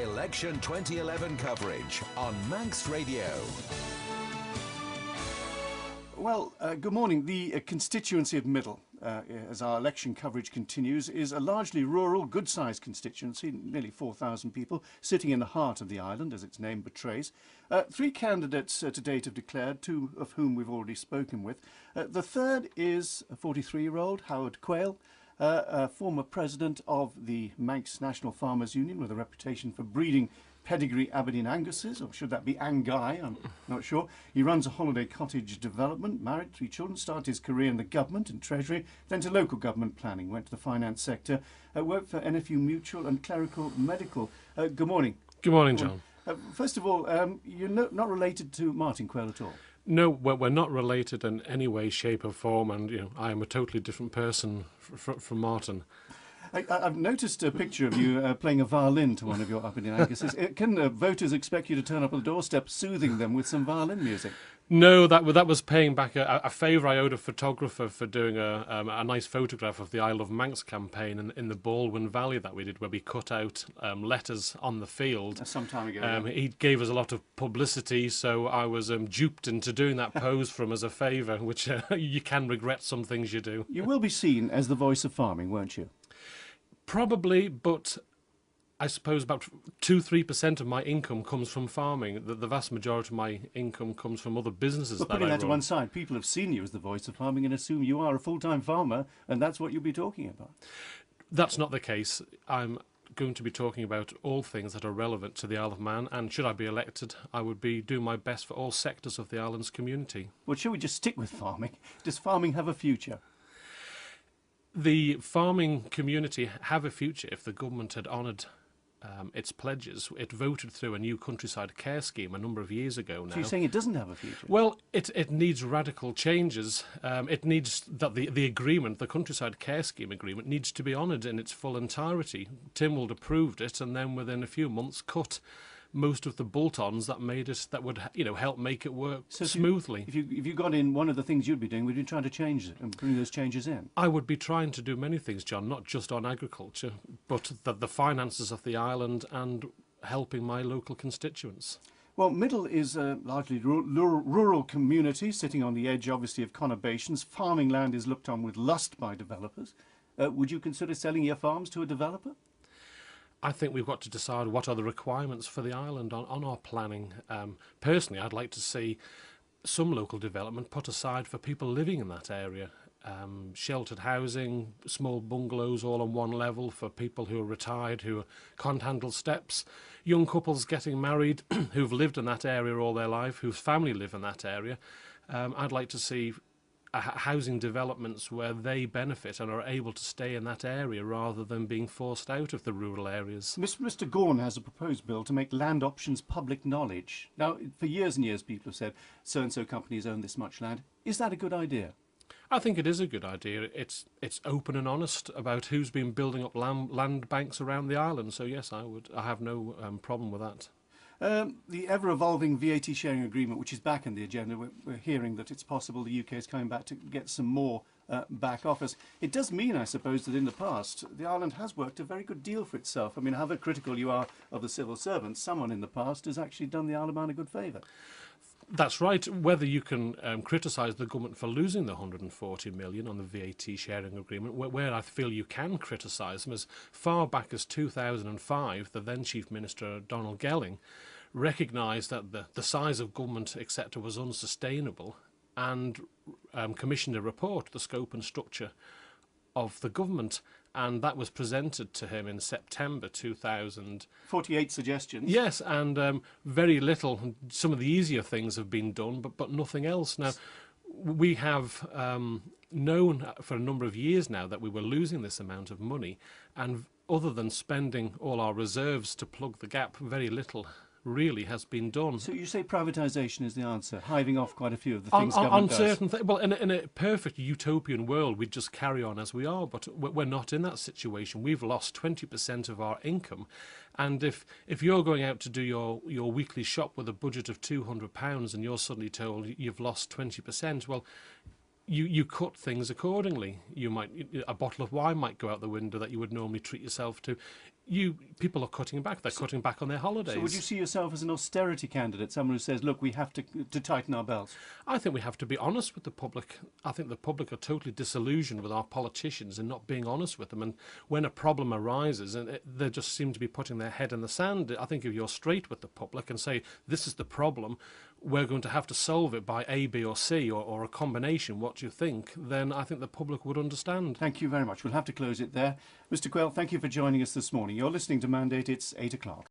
Election 2011 coverage on Manx Radio. Well, good morning. The constituency of Middle, as our election coverage continues, is a largely rural, good-sized constituency, nearly 4,000 people, sitting in the heart of the island, as its name betrays. Three candidates to date have declared, two of whom we've already spoken with. The third is a 43-year-old, Howard Quayle, a former president of the Manx National Farmers Union with a reputation for breeding pedigree Aberdeen Angus's, or should that be Angai? I'm not sure. He runs a holiday cottage development, married, 3 children, started his career in the government and treasury, then to local government planning, went to the finance sector, worked for NFU Mutual and Clerical Medical. Good morning. Good morning, John. First of all, you're not related to Martin Quayle at all? No, we're not related in any way, shape or form, and I am a totally different person from Martin. I've noticed a picture of you playing a violin to one of your Aberdeen Angus's. Can voters expect you to turn up at the doorstep soothing them with some violin music? No, that was paying back a favour I owed a photographer for doing a nice photograph of the Isle of Manx campaign in the Baldwin Valley that we did, where we cut out letters on the field. Some time ago. He gave us a lot of publicity, so I was duped into doing that pose for him as a favour, which you can regret some things you do. You will be seen as the voice of farming, won't you? Probably, but I suppose about 2-3% of my income comes from farming. The vast majority of my income comes from other businesses that I run. Putting that to one side, people have seen you as the voice of farming and assume you are a full-time farmer, and that's what you'll be talking about. That's not the case. I'm going to be talking about all things that are relevant to the Isle of Man, and should I be elected, I would be doing my best for all sectors of the island's community. Well, shall we just stick with farming? Does farming have a future? The farming community have a future if the government had honoured its pledges. It voted through a new countryside care scheme a number of years ago now. So you're saying it doesn't have a future? Well, it needs radical changes. It needs that the agreement, the countryside care scheme agreement, needs to be honoured in its full entirety. Tynwald approved it, and then within a few months cut most of the bolt-ons that made it, that would help make it work smoothly. If you got in, one of the things you'd be doing would be trying to change it and bring those changes in. I would be trying to do many things, John, not just on agriculture, but the finances of the island and helping my local constituents. Well, Middle is a largely rural community, sitting on the edge, obviously, of conurbations. Farming land is looked on with lust by developers. Would you consider selling your farms to a developer? I think we've got to decide what are the requirements for the island on our planning. Personally, I'd like to see some local development put aside for people living in that area. Sheltered housing, small bungalows all on one level for people who are retired, who can't handle steps, young couples getting married who've lived in that area all their life, whose family live in that area. I'd like to see housing developments where they benefit and are able to stay in that area rather than being forced out of the rural areas. Mr. Gorn has a proposed bill to make land options public knowledge. Now, for years and years people have said so-and-so companies own this much land. Is that a good idea? I think it is a good idea. It's open and honest about who's been building up land banks around the island. So yes, I have no problem with that. The ever-evolving VAT sharing agreement, which is back in the agenda, we're hearing that it's possible the UK is coming back to get some more back office. It does mean, I suppose, that in the past the island has worked a very good deal for itself. I mean, however critical you are of the civil servants, someone in the past has actually done the Isle of Man a good favour. That's right. Whether you can criticise the government for losing the 140 million on the VAT sharing agreement, where I feel you can criticise them, as far back as 2005, the then Chief Minister, Donald Gelling, recognised that the size of government, etc., was unsustainable and commissioned a report, the scope and structure of the government, and that was presented to him in September 2000. 48 suggestions. Yes, and very little. Some of the easier things have been done, but nothing else. Now, we have known for a number of years now that we were losing this amount of money, and other than spending all our reserves to plug the gap, very little really has been done. So you say privatisation is the answer, hiving off quite a few of the things government does? Certain well, in a perfect utopian world, we'd just carry on as we are, but we're not in that situation. We've lost 20% of our income, and if you're going out to do your weekly shop with a budget of £200 and you're suddenly told you've lost 20%, well, you cut things accordingly. A bottle of wine might go out the window that you would normally treat yourself to. people are cutting back. They're cutting back on their holidays. So would you see yourself as an austerity candidate, someone who says, look, we have to tighten our belts? I think we have to be honest with the public. I think the public are totally disillusioned with our politicians and not being honest with them. And when a problem arises, and they just seem to be putting their head in the sand, I think if you're straight with the public and say, this is the problem, we're going to have to solve it by A, B or C, or a combination, what do you think, then I think the public would understand. Thank you very much. We'll have to close it there. Mr. Quayle, thank you for joining us this morning. You're listening to Mandate. It's 8 o'clock.